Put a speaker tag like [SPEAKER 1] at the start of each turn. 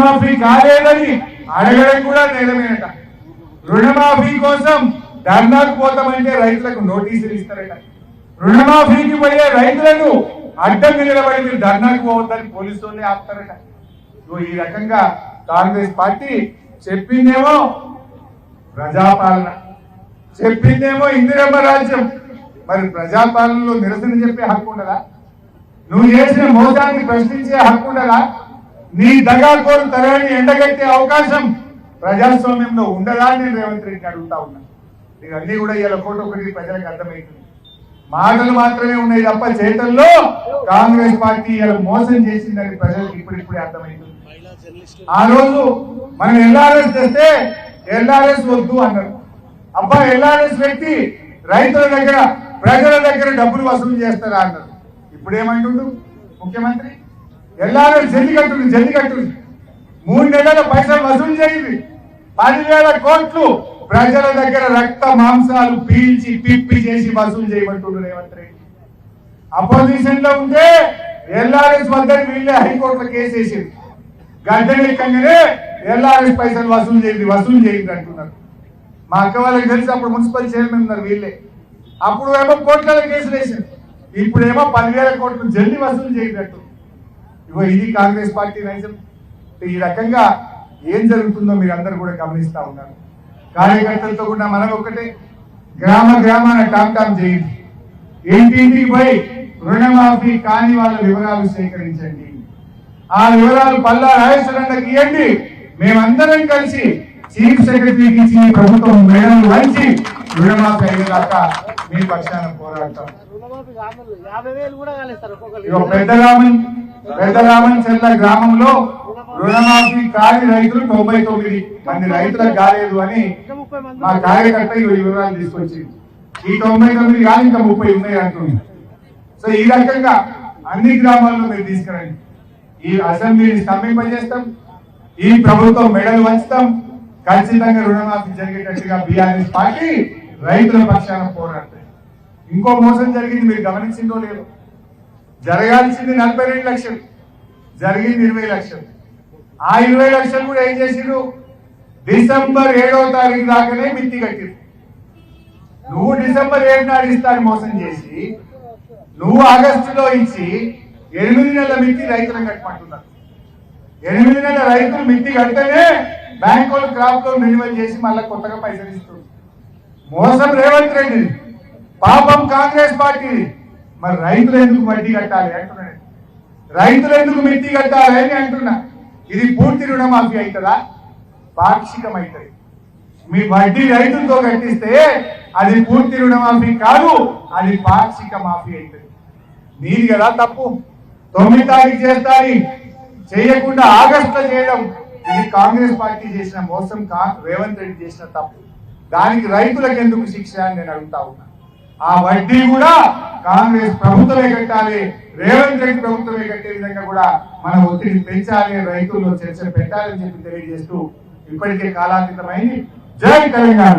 [SPEAKER 1] రుణమాఫీ కాలేదని అడగడం కూడా నేరమేనట. రుణమాఫీ కోసం ధర్నాకు పోతామంటే రైతులకు నోటీసులు ఇస్తారట. రుణమాఫీకి పోయే రైతులను అడ్డంగా నిలబడి మీరు ధర్నాకు పోవద్దని పోలీసులే ఆపుతారట. ఈ రకంగా కాంగ్రెస్ పార్టీ చెప్పిందేమో ప్రజాపాలన, చెప్పిందేమో ఇందిరమ్మ రాజ్యం. మరి ప్రజాపాలనలో నిరసన చెప్పే హక్కు ఉండదా? నువ్వు చేసిన మోసాన్ని ప్రశ్నించే హక్కు ఉండదా? నీ దగాకోరు తరాన్ని ఎండగట్టే అవకాశం ప్రజాస్వామ్యంలో ఉండదా అని నేను రేవంత్ రెడ్డిని అడుగుతా ఉన్నా. నీకు అన్ని కూడా ఇలా ఒకటి ప్రజలకు అర్థమవుతుంది. మాటలు మాత్రమే ఉన్నాయి తప్ప చేతల్లో కాంగ్రెస్ పార్టీ ఇలా మోసం చేసిందని ప్రజలకు ఇప్పుడిప్పుడే అర్థమవుతుంది. ఆ రోజు మనం ఎల్ఆర్ఎస్ తెస్తే ఎల్ఆర్ఎస్ వద్దు అన్నారు. అబ్బా ఎల్ఆర్ఎస్ వ్యక్తి రైతుల దగ్గర ప్రజల దగ్గర డబ్బులు వసూలు చేస్తారా అన్నారు. ఇప్పుడు ఏమంటుండు ముఖ్యమంత్రి? ఎల్ఆర్ఎస్ జల్లి కట్టుంది 3 నెలల పైసలు వసూలు చేయండి, 10,000 కోట్లు ప్రజల దగ్గర రక్త మాంసాలు పీల్చి పిప్పి చేసి వసూలు చేయమంటుండ్రు రేవంత్ రెడ్డి. అపోజిషన్ లో ఉంటే ఎల్ఆర్ఎస్ వద్దని వీళ్ళే హైకోర్టులో కేసు వేసింది. గడ్డెక్కగానే ఎల్ఆర్ఎస్ పైసలు వసూలు చేయండి అంటున్నారు. మా అక్క వాళ్ళకి తెలిసి అప్పుడు మున్సిపల్ చైర్మన్ ఉన్నారు వీళ్ళే. అప్పుడు ఏమో కోట్ల కేసులు వేసింది, ఇప్పుడేమో 10,000 కోట్లు జల్లి వసూలు చేయండి. ఇగో ఇది కాంగ్రెస్ పార్టీ నైజం. ఈ రకంగా ఏం జరుగుతుందో మీరు అందరూ కూడా గమనిస్తా ఉన్నారు. కార్యకర్తలతో కూడా మనం ఒకటే, గ్రామాన టామ్ చేయండి, ఇంటింటికి పోయి రుణమాఫీ కాని వాళ్ళ వివరాలు సేకరించండి. ఆ వివరాలు పల్లా రాజేశ్వరన్నకి ఇవ్వండి. మేమందరం కలిసి చీఫ్ సెక్రటరీకి ఇచ్చి ప్రభుత్వం మేడలు వంచి రుణమాఫీ అయ్యేదాకా మీ పక్షాన పోరాడతాం. పెద్దరామన్ చెల్ల గ్రామంలో రుణమాఫీ కాని రైతులు 99 మంది రైతులకు కాలేదు అని మా కార్యకర్త ఈ వివరాలు తీసుకొచ్చింది. ఈ 99 కాదు ఇంకా 30 ఉన్నాయి అంటుంది. సో ఈ రకంగా అన్ని గ్రామాల్లో మీరు తీసుకురండి. ఈ అసెంబ్లీని స్తంభింపజేస్తాం, ఈ ప్రభుత్వం మెడలు వంచుతాం. ఖచ్చితంగా రుణమాఫీ జరిగేటట్టుగా బీఆర్ఎస్ పార్టీ రైతుల పక్షాన పోరాడుతుంది. ఇంకో మోసం జరిగింది, మీరు గమనించిందో లేదు. జరగాల్సింది 42 లక్షలు, జరిగింది 20 లక్షలు. ఆ 20 లక్షలు కూడా ఏం చేసిండ్రు? డిసెంబర్ 7వ తారీఖు దాకానే మిత్తి కట్టిండ్రు. నువ్వు డిసెంబర్ 7 నాడు ఇస్తాను మోసం చేసి, నువ్వు ఆగస్టులో ఇచ్చి 8 నెలల మిత్తి రైతులకు కట్టమంటున్నారు. 8 నెలల రైతులు మిత్తి కడితేనే బ్యాంకులు క్రాప్ లోన్ రెన్యువల్ చేసి మళ్ళీ కొత్తగా పైసలు ఇస్తుంది. మోసం రేవంత్ రెడ్డి, పాపం కాంగ్రెస్ పార్టీ. మరి రైతులు ఎందుకు వడ్డీ కట్టాలి అంటున్నా, రైతులు ఎందుకు మిత్తి కట్టాలి అని అంటున్నా. ఇది పూర్తి రుణమాఫీ అవుతుందా? పాక్షికం అవుతుంది. మీ వడ్డీ రైతులతో కట్టిస్తే అది పూర్తి రుణమాఫీ కాదు, అది పాక్షిక మాఫీ అవుతుంది. మీది కదా తప్పు. 9 తారీఖు చేస్తారని చేయకుండా ఆగస్టులో చేయడం, ఇది కాంగ్రెస్ పార్టీ చేసిన మోసం, రేవంత్ రెడ్డి చేసిన తప్పు. దానికి రైతులకు ఎందుకు శిక్ష అని నేను అడుగుతా ఉన్నా. ఆ వడ్డీ కూడా కాంగ్రెస్ ప్రభుత్వమే కట్టాలి, రేవంత్ రెడ్డి ప్రభుత్వమే కట్టే విధంగా కూడా మన ఒత్తిడి పెంచాలి, రైతుల్లో చర్చ పెట్టాలని చెప్పి తెలియజేస్తూ ఇప్పటికే కాలాతీతమైంది. జై తెలంగాణ.